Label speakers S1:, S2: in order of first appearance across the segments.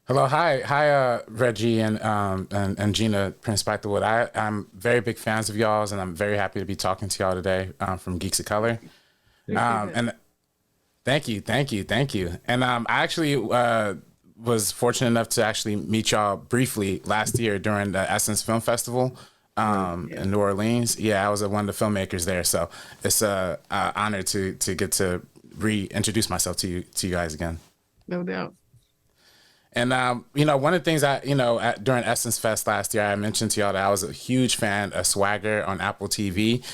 S1: Hello, hi, Reggie and Gina, Prince-Bythewood. I'm very big fans of y'all's, and I'm very happy to be talking to y'all today from Geeks of Color.
S2: Appreciate that.
S1: And thank you. And I actually was fortunate enough to actually meet y'all briefly last year during the Essence Film Festival
S2: Right. Yeah,
S1: in New Orleans. Yeah, I was one of the filmmakers there, so it's a honor to get to reintroduce myself to you guys again.
S2: no doubt.
S1: And one of the things during Essence Fest last year, I mentioned to y'all that I was a huge fan of Swagger on Apple TV,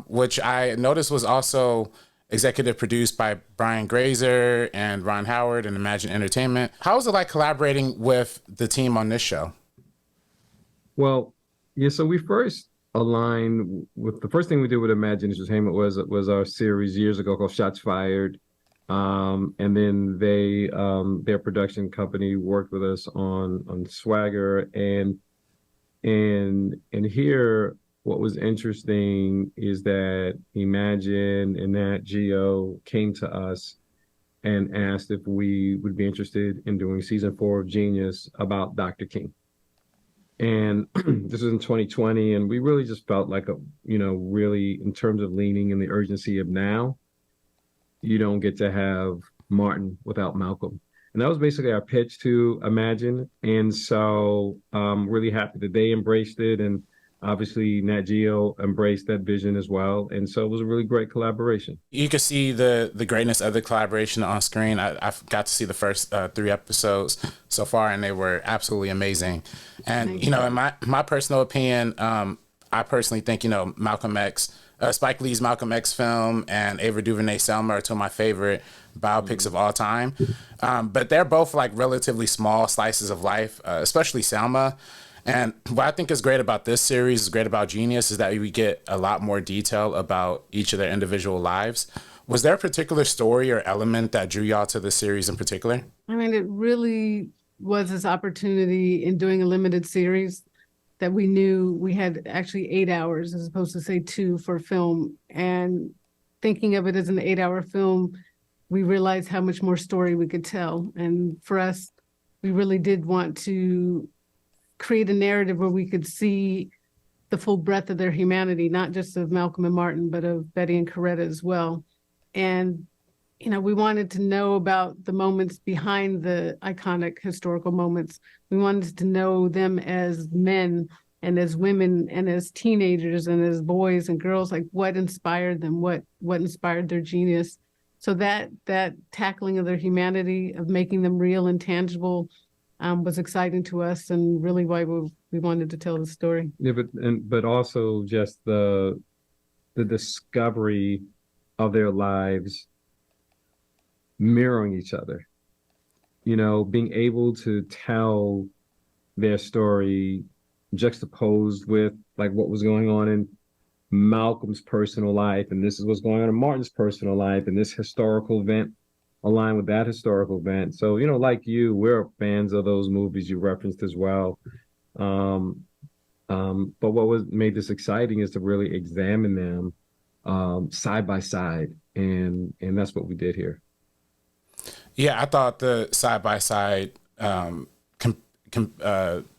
S1: which I noticed was also executive produced by Brian Grazer and Ron Howard and Imagine Entertainment. How was it like collaborating with the team on this show?
S2: Well, yeah, so we first aligned with the first thing we did with Imagine Entertainment was our series years ago called Shots Fired. And then their production company worked with us on Swagger and here what was interesting is that Imagine and Nat Geo came to us and asked if we would be interested in doing season 4 of Genius about Dr. King. And this was in 2020, and we really just felt like really in terms of leaning in the urgency of now, you don't get to have Martin without Malcolm. And that was basically our pitch to Imagine. And so really happy that they embraced it. And obviously Nat Geo embraced that vision as well. And so it was a really great collaboration.
S1: You could see the greatness of the collaboration on screen. I got to see the first three episodes so far, and they were absolutely amazing. And
S2: Thank you.
S1: in my personal opinion, I personally think Malcolm X, Spike Lee's Malcolm X film, and Ava DuVernay's Selma are two of my favorite biopics of all time. But they're both like relatively small slices of life, especially Selma. And what I think is great about this series, is great about Genius, is that we get a lot more detail about each of their individual lives. Was there a particular story or element that drew y'all to the series in particular?
S2: I mean, it really was this opportunity in doing a limited series that we knew we had actually 8 hours as opposed to say two for film. And thinking of it as an 8 hour film, we realized how much more story we could tell. And for us, we really did want to create a narrative where we could see the full breadth of their humanity, not just of Malcolm and Martin, but of Betty and Coretta as well. And, we wanted to know about the moments behind the iconic historical moments. We wanted to know them as men and as women and as teenagers and as boys and girls, like what inspired them, what inspired their genius. So that tackling of their humanity, of making them real and tangible, was exciting to us, and really why we wanted to tell the story.
S3: Yeah, but also just the discovery of their lives mirroring each other. Being able to tell their story juxtaposed with like what was going on in Malcolm's personal life, and this is what's going on in Martin's personal life, and this historical event aligned with that historical event. So, like you, we're fans of those movies you referenced as well. Um, but what was made this exciting is to really examine them side by side, and that's what we did here.
S1: Yeah, I thought the side by side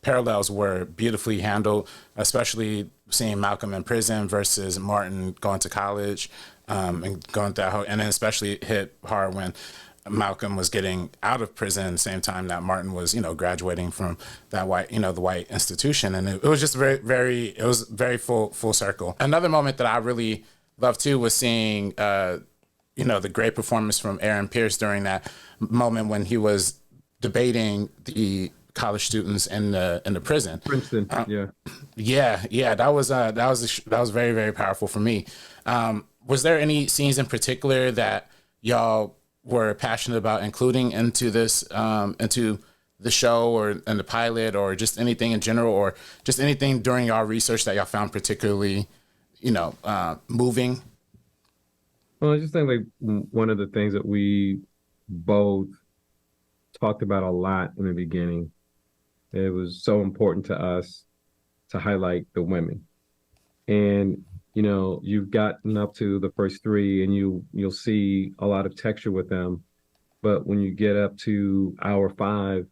S1: parallels were beautifully handled, especially seeing Malcolm in prison versus Martin going to college, and going through that whole, and then especially it hit hard when Malcolm was getting out of prison at the same time that Martin was, graduating from that white, the white institution. And it was just it was very full circle. Another moment that I really loved too was seeing, the great performance from Aaron Pierce during that moment when he was debating the college students in the prison.
S3: Princeton, yeah.
S1: Yeah, that was very, very powerful for me. Was there any scenes in particular that y'all were passionate about including into this into the show or in the pilot, or just anything in general, or just anything during y'all research that y'all found particularly, moving?
S3: Well, I just think like one of the things that we both talked about a lot in the beginning, it was so important to us to highlight the women. And you've gotten up to the first three and you'll see a lot of texture with them. But when you get up to hour 5,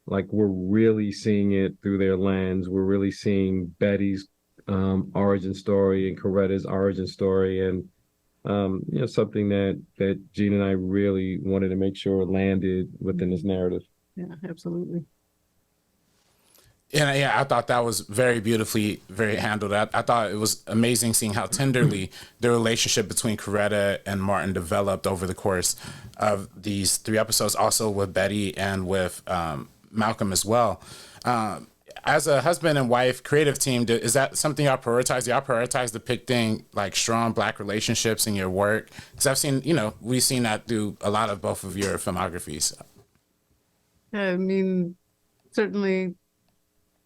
S3: Like we're really seeing it through their lens. We're really seeing Betty's origin story and Coretta's origin story, and something that Gina and I really wanted to make sure landed within this narrative.
S2: Yeah, absolutely.
S1: And yeah, I thought that was very handled. I thought it was amazing seeing how tenderly the relationship between Coretta and Martin developed over the course of these 3 episodes, also with Betty and with Malcolm as well. As a husband and wife creative team, is that something y'all prioritize? Do y'all prioritize depicting like strong Black relationships in your work? Because I've seen, we've seen that through a lot of both of your filmographies.
S2: I mean, certainly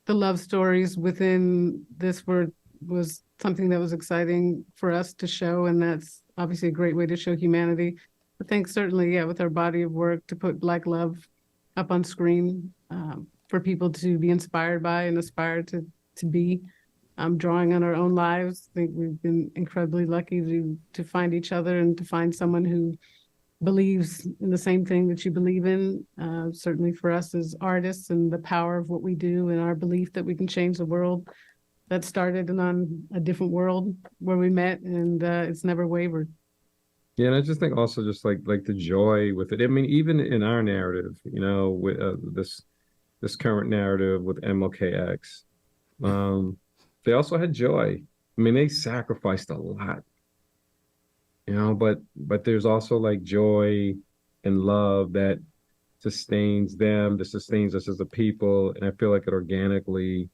S2: the love stories within this was something that was exciting for us to show, and that's obviously a great way to show humanity. I think certainly, yeah, with our body of work, to put Black love up on screen for people to be inspired by and aspire to be, drawing on our own lives. I think we've been incredibly lucky to find each other and to find someone who believes in the same thing that you believe in. Certainly for us as artists, and the power of what we do and our belief that we can change the world. That started on a different world where we met, and it's never wavered.
S3: Yeah, and I just think also just like the joy with it. I mean, even in our narrative, with this current narrative with MLKX, they also had joy. I mean, they sacrificed a lot. But there's also like joy and love that sustains them, that sustains us as a people. And I feel like it organically,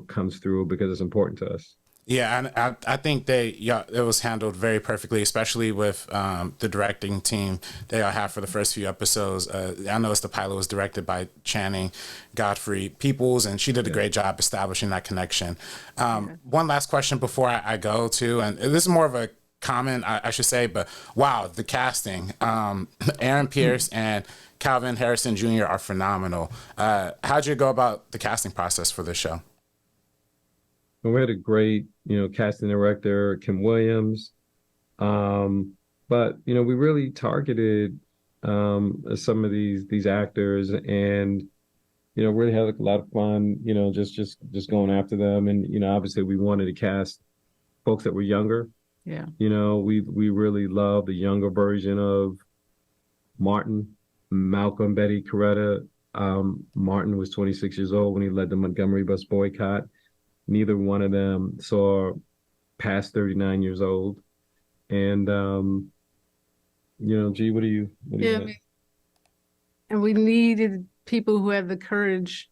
S3: comes through because it's important to us.
S1: Yeah, and I think it was handled very perfectly, especially with the directing team they all have for the first few episodes. I noticed the pilot was directed by Channing Godfrey Peoples, and she did a great job establishing that connection. One last question before I go to, and this is more of a comment, I should say, but wow, the casting. Aaron Pierce and Calvin Harrison Jr. are phenomenal. How'd you go about the casting process for this show?
S3: Well, we had a great, casting director, Kim Williams. But, we really targeted some of these actors, and, really had a lot of fun, just going after them. And, obviously we wanted to cast folks that were younger.
S2: Yeah.
S3: We really love the younger version of Martin, Malcolm, Betty, Coretta. Martin was 26 years old when he led the Montgomery bus boycott. Neither one of them saw past 39 years old. And, G, what do you think?
S2: And we needed people who had the courage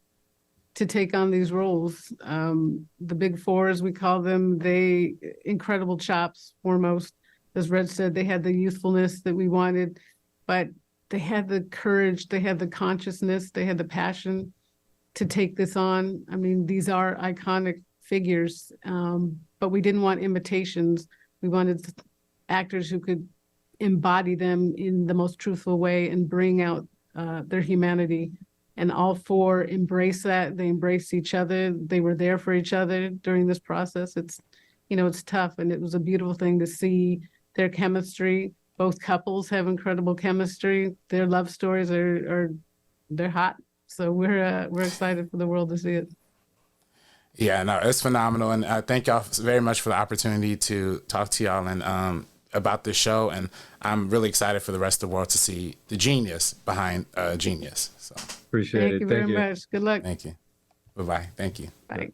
S2: to take on these roles. The big four, as we call them, they incredible chops foremost. As Reg said, they had the youthfulness that we wanted, but they had the courage, they had the consciousness, they had the passion to take this on. I mean, these are iconic figures, but we didn't want imitations. We wanted actors who could embody them in the most truthful way and bring out their humanity. And all four embrace that. They embraced each other. They were there for each other during this process. It's tough, and it was a beautiful thing to see their chemistry. Both couples have incredible chemistry. Their love stories they're hot. So we're excited for the world to see it.
S1: Yeah, no, it's phenomenal, and thank y'all very much for the opportunity to talk to y'all and about this show. And I'm really excited for the rest of the world to see the genius behind Genius. So
S3: Appreciate it.
S2: Thank you very much. Good luck.
S1: Thank you. Bye-bye. Thank you.
S2: Bye.